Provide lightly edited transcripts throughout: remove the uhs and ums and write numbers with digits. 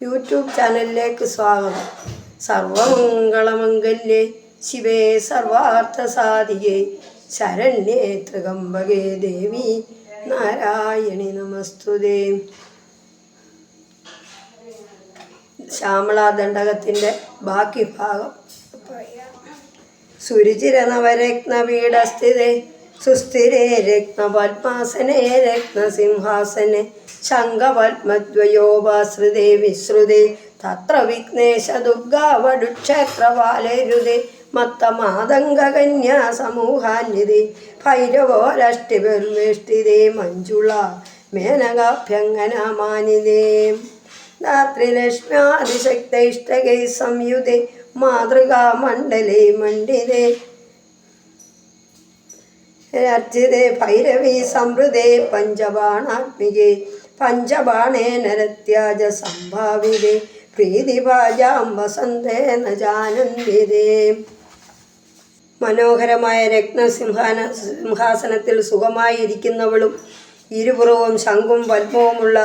YouTube ചാനലിലേക്ക് സ്വാഗതം. സർവമംഗളമംഗല്യേ ശിവേ സർവാർത്ഥസാധികേ ശരണ്യേ ത്ര്യകമ്പകേ ദേവി നാരായണി നമസ്തുതേ. ശ്യാമളാദണ്ഡകത്തിൻ്റെ ബാക്കി ഭാഗം പറയാം. സുരുചിരനവരത്നപീഠസ്ഥിതേ സുസ്ഥിരേ രത്നപത്മാസനേ രത്നസിംഹാസനെ ശംഖപത്മദ്വയോപാശ്രിതേ വിശ്രുതേ തത്ര വിഘ്നേശ ദുർഗാവടുക്ഷേത്രവാലേരുതേ മത്തമാതംഗകന്യാ സമൂഹാന്യതേ ഭൈരവോരഷ്ടിപുർവേഷ്ടിതേ മഞ്ജുള മേനകാഭ്യങ്കനാമാനിതേ ധാത്രിലക്ഷ്മ്യാദിശക്തൈഷ്ടകൈ സംയുതേ മാതൃകാമണ്ഡലേ മണ്ഡിതേ അർച്ചിതേ ഭൈരവീ സംവൃതേ പഞ്ചബാണാത്മികേ പഞ്ചബാണേന രത്യാജ സംഭാവിതേ പ്രീതിഭാജാം വസന്തേന ജാനന്ദിതേ. മനോഹരമായ സിംഹാസനത്തിൽ സുഖമായിരിക്കുന്നവളും ഇരുപുറവും ശംഖും പത്മവുമുള്ള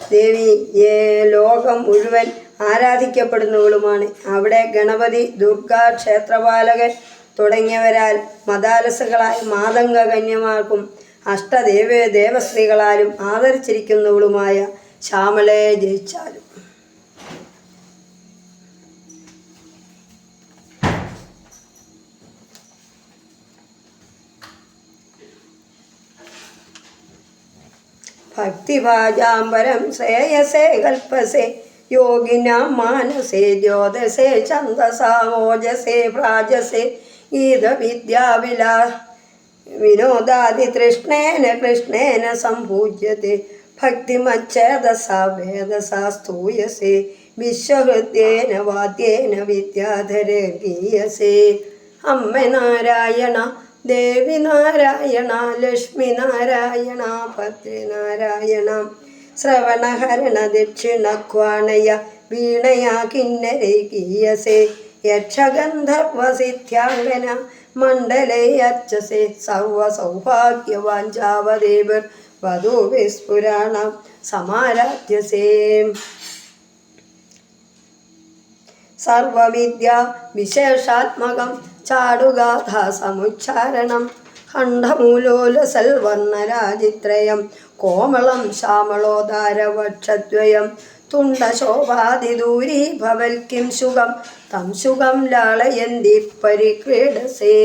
ദേവി ലോകം മുഴുവൻ ആരാധിക്കപ്പെടുന്നവളുമാണ്. അവിടെ ഗണപതി, ദുർഗ, ക്ഷേത്രപാലകൻ തുടങ്ങിയവരാൽ മദാലസുകളായ മാതംഗ കന്യമാർക്കും ദേവസ്ത്രീകളാലും ആദരിച്ചിരിക്കുന്നവളുമായ ശ്യാമളയെ ജയിച്ചാലും ഭക്തിഭാജാംബരം ശ്രേയസേ കൽപ്പസേ യോഗിനാം മാനസേ ജ്യോതസേ ഛന്ദസാ ഓജസേ ഭ്രാജസേ ഗീതവിദ്യാവിലാ വിനോദാദി തൃഷ്ണേന കൃഷ്ണേന സംപൂജ്യത്തെ ഭക്തിമച്ഛേദസാ വേദസാ സ്തൂയസേ വിശ്വഹൃദ്യേന വാദ്യേന വിദ്യാധരേ ഗീയസേ. അമ്മ നാരായണ, ദേവി നാരായണ, ലക്ഷ്മി നാരായണ, ഭദ്രേ നാരായണ, ശ്രവണഹരണ ദക്ഷിണക്വാണയ വീണയാ കിന്നരേ ഗീയസേ യക്ഷഗന്ധർവസിദ്ധ്യാംഗന മണ്ഡലേ അർച്ചസേ സർവസൗഭാഗ്യവാഞ്ചാവദേവർ വധൂവിസ്ഫുരാണം സമാരാധ്യസേ. സർവവിദ്യാ വിശേഷാത്മകം ചാടുഗാഥാ സമുച്ചാരണം ഖണ്ഡമൂലോലസൽവർണ്ണരാജിത്രയം കോമളം ശ്യാമളോദാരവക്ഷദ്വയം തുണ്ടശോഭാതിദൂരീ ഭവൽ കിം ശുകം തം ശുകം ലാളയന്തി പരിക്രീഡസേ.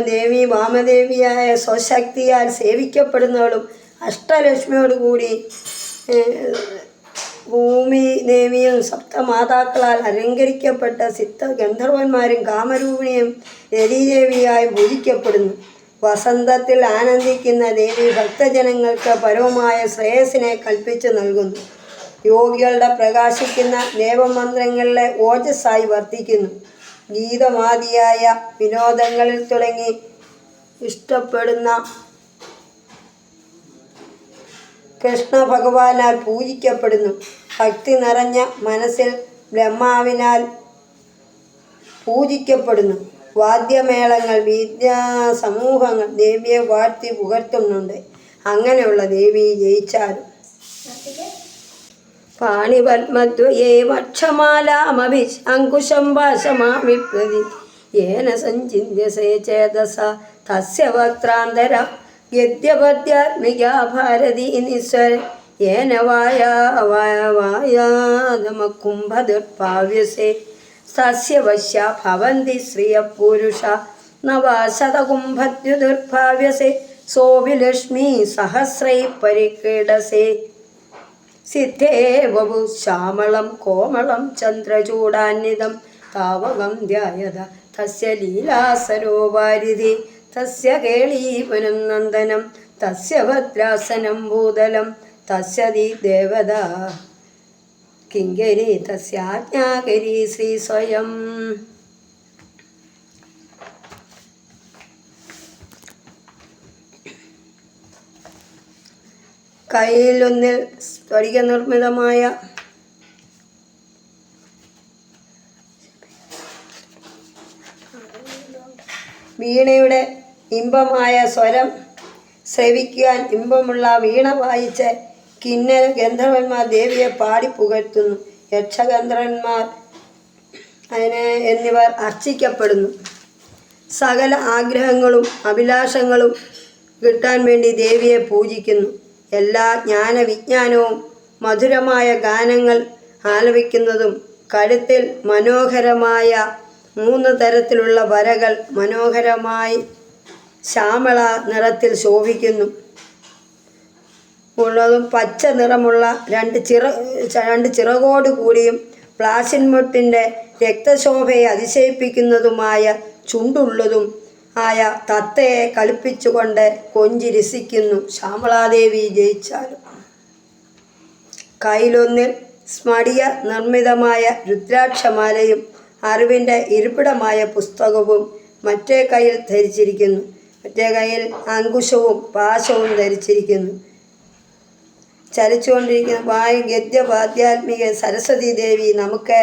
ദേവി വാമദേവിയായ സ്വശക്തിയാൽ സേവിക്കപ്പെടുന്നവളും അഷ്ടലക്ഷ്മിയോടുകൂടി ഭൂമി ദേവിയും സപ്തമാതാക്കളാൽ അലങ്കരിക്കപ്പെട്ട ഗന്ധർവന്മാരും കാമരൂപിണിയും രതിദേവിയായി പൂജിക്കപ്പെടുന്നു. വസന്തത്തിൽ ആനന്ദിക്കുന്ന ദേവി ഭക്തജനങ്ങൾക്ക് പരമമായ ശ്രേയസ്സിനെ കൽപ്പിച്ചു നൽകുന്നു. യോഗികളുടെ പ്രകാശിക്കുന്ന ദേവമന്ത്രങ്ങളിലെ ഓജസ്സായി വർത്തിക്കുന്നു. ഗീതമാദിയായ വിനോദങ്ങളിൽ തുടങ്ങി ഇഷ്ടപ്പെടുന്ന കൃഷ്ണ ഭഗവാനാൽ പൂജിക്കപ്പെടുന്നു. ഭക്തി നിറഞ്ഞ മനസ്സിൽ ബ്രഹ്മാവിനാൽ പൂജിക്കപ്പെടുന്നു. വാദ്യമേളങ്ങൾ, വിദ്യാസമൂഹങ്ങൾ ദേവിയെ വാഴ്ത്തി പുകഴ്ത്തുന്നുണ്ട്. അങ്ങനെയുള്ള ദേവി ജയിച്ചാലും പാണിപത്മദ്വയേ വക്ഷമാലാമഭി അങ്കുശം ഭാഷമാവിപ്രതി യേന സഞ്ചിന്യസേ ചേതസ തസ്യ വക്രാന്തര യദ്യപദ്യാത്മികാ ഭാരതീ നിസ്വര യേന വായാദമകുംഭദുർഭാവ്യസേ സസ്യ വശ്യ ഭവന്തി ശ്രിയ പുരുഷ നവാശതകുംഭദ്യുദുർഭാവ്യസേ സോഭി ലക്ഷ്മീ സഹസ്രൈ പരിക്രീഡസേ. സിദ്ധേ വപു ശ്യാമളം കോമളം ചന്ദ്രചൂടാന്വിതം താവകം ധ്യായത തസ്യ ലീലാസരോവാരിധി തസ്യ കേളീപനം നന്ദനം തസ്യ ഭദ്രാസനം ഭൂതലം തസ്യ ദേവത കിങ്കരി തസ്യാജ്ഞാകരി ശ്രീ സ്വയം. കയ്യിലൊന്നിൽ സ്ഫടിക നിർമ്മിതമായ വീണയുടെ ഇമ്പമായ സ്വരം ശ്രവിക്കുവാൻ ഇമ്പമുള്ള വീണ വായിച്ച് കിന്നര ഗന്ധർവന്മാർ ദേവിയെ പാടി പുകഴ്ത്തുന്നു. യക്ഷഗന്ധർവന്മാർ എന്നിവർ അർച്ചിക്കപ്പെടുന്നു. സകല ആഗ്രഹങ്ങളും അഭിലാഷങ്ങളും കിട്ടാൻ വേണ്ടി ദേവിയെ പൂജിക്കുന്നു. എല്ലാ ജ്ഞാനവിജ്ഞാനവും മധുരമായ ഗാനങ്ങൾ ആലപിക്കുന്നതും കഴുത്തിൽ മനോഹരമായ 3 തരത്തിലുള്ള വരകൾ മനോഹരമായി ശ്യാമള നിറത്തിൽ ശോഭിക്കുന്നു ഉള്ളതും പച്ച നിറമുള്ള 2 ചിറകോട് കൂടിയും പ്ലാസിൻമൊട്ടിൻ്റെ രക്തശോഭയെ അതിശയിപ്പിക്കുന്നതുമായ ചുണ്ടുള്ളതും ആയ തത്തയെ കളിപ്പിച്ചുകൊണ്ട് കൊഞ്ചി രസിക്കുന്നു ശ്യാമളാദേവി ജയിച്ചാലും. കയ്യിലൊന്നിൽ സ്മടിക നിർമ്മിതമായ രുദ്രാക്ഷമാലയും അറിവിൻ്റെ ഇരിപ്പിടമായ പുസ്തകവും മറ്റേ കയ്യിൽ ധരിച്ചിരിക്കുന്നു. മറ്റേ കയ്യിൽ അങ്കുശവും പാശവും ധരിച്ചിരിക്കുന്നു. ചലിച്ചുകൊണ്ടിരിക്കുന്ന ഗദ്യപാദ്യാത്മിക സരസ്വതി ദേവി നമുക്ക്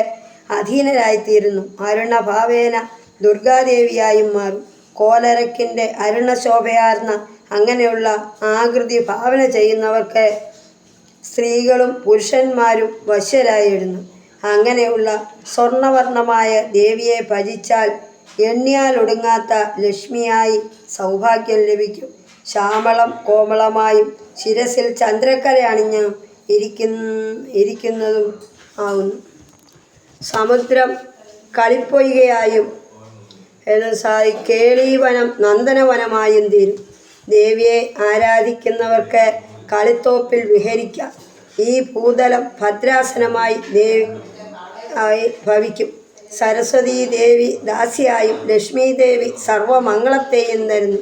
അധീനരായിത്തീരുന്നു. അരുണഭാവേന ദുർഗാദേവിയായും മാറും. കോലരക്കിൻ്റെ അരുണശോഭയാർന്ന അങ്ങനെയുള്ള ആകൃതി ഭാവന ചെയ്യുന്നവർക്ക് സ്ത്രീകളും പുരുഷന്മാരും വശ്യരായിടുന്നു. അങ്ങനെയുള്ള സ്വർണവർണ്ണമായ ദേവിയെ ഭജിച്ചാൽ എണ്ണിയാലൊടുങ്ങാത്ത ലക്ഷ്മിയായി സൗഭാഗ്യം ലഭിക്കും. ശ്യാമളം കോമളമായും ശിരസിൽ ചന്ദ്രക്കര അണിഞ്ഞ് ഇരിക്കുന്നതും ആകുന്നു. സമുദ്രം കളിപ്പൊയ്കയായും കേളീവനം നന്ദനവനമായും തീരും. ദേവിയെ ആരാധിക്കുന്നവർക്ക് കളിത്തോപ്പിൽ വിഹരിക്കാം. ഈ ഭൂതലം ഭദ്രാസനമായി ഭവിക്കും. സരസ്വതീ ദേവി ദാസിയായും ലക്ഷ്മി ദേവി സർവമംഗളത്തെയും തരുന്നു.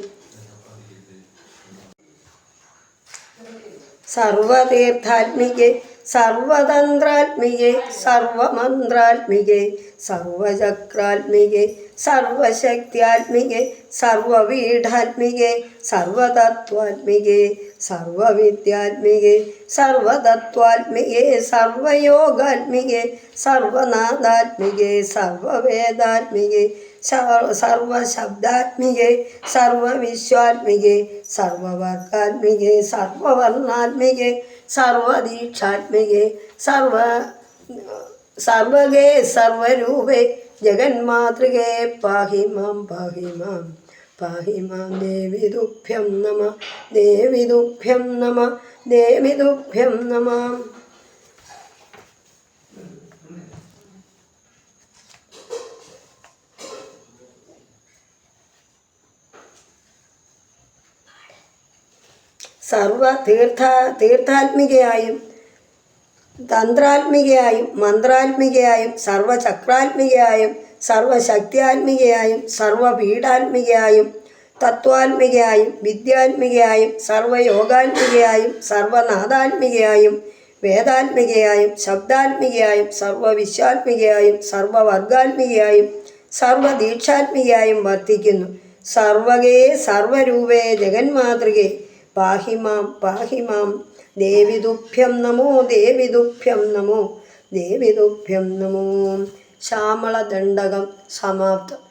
സർവതീർത്ഥാത്മികെ സർവതന്ത്രാത്മികെ സർവമന്ത്രാത്മികെ സർവചക്രാത്മികെ സർവശക്തിയാത്മികെ സർവവീഢാത്മികെ സർവതത്വാത്മികെ സർവവിദ്യാത്മികെ സർവതത്വാത്മികെ സർവയോഗാത്മികെ സർവനാദാത്മികെ സർവവേദാത്മികെ സർവശബ്ദാത്മികെ സർവവിശ്വാത്മികെ സർവവർഗാത്മികെ സർവവർണ്ണാത്മികെ സർവദീക്ഷാത്മികെ സർവഗേ സർവരൂപേ ജഗന്മാതൃകേ പാഹി മാം പാഹി മാം പാഹി മാം ദേവി തുഭ്യം നമഃ ദേവി തുഭ്യം നമഃ ദേവി തുഭ്യം നമഃ. തീർത്ഥാത്മികയായും തന്ത്രാത്മികയായും മന്ത്രാത്മികയായും സർവചക്രാത്മികയായും സർവശക്തിയാത്മികയായും സർവപീഠാത്മികയായും തത്വാത്മികയായും വിദ്യാത്മികയായും സർവയോഗാത്മികയായും സർവനാദാത്മികയായും വേദാത്മികയായും ശബ്ദാത്മികയായും സർവവിശ്വാത്മികയായും സർവവർഗാത്മികയായും സർവദീക്ഷാത്മികയായും വർത്തിക്കുന്നു. സർവഗേ സർവരൂപേ ജഗന്മാതൃകേ പാഹി മാം പാഹി മാം ദേവി തുഭ്യം നമോ ദേവി തുഭ്യം നമോ ദേവി തുഭ്യം നമോ. ശ്യാമളദണ്ഡകം സമാപ്തം.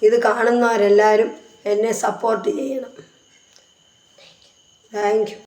ഇത് കാണുന്നവരെല്ലാവരും എന്നെ സപ്പോർട്ട് ചെയ്യണം. Thank you.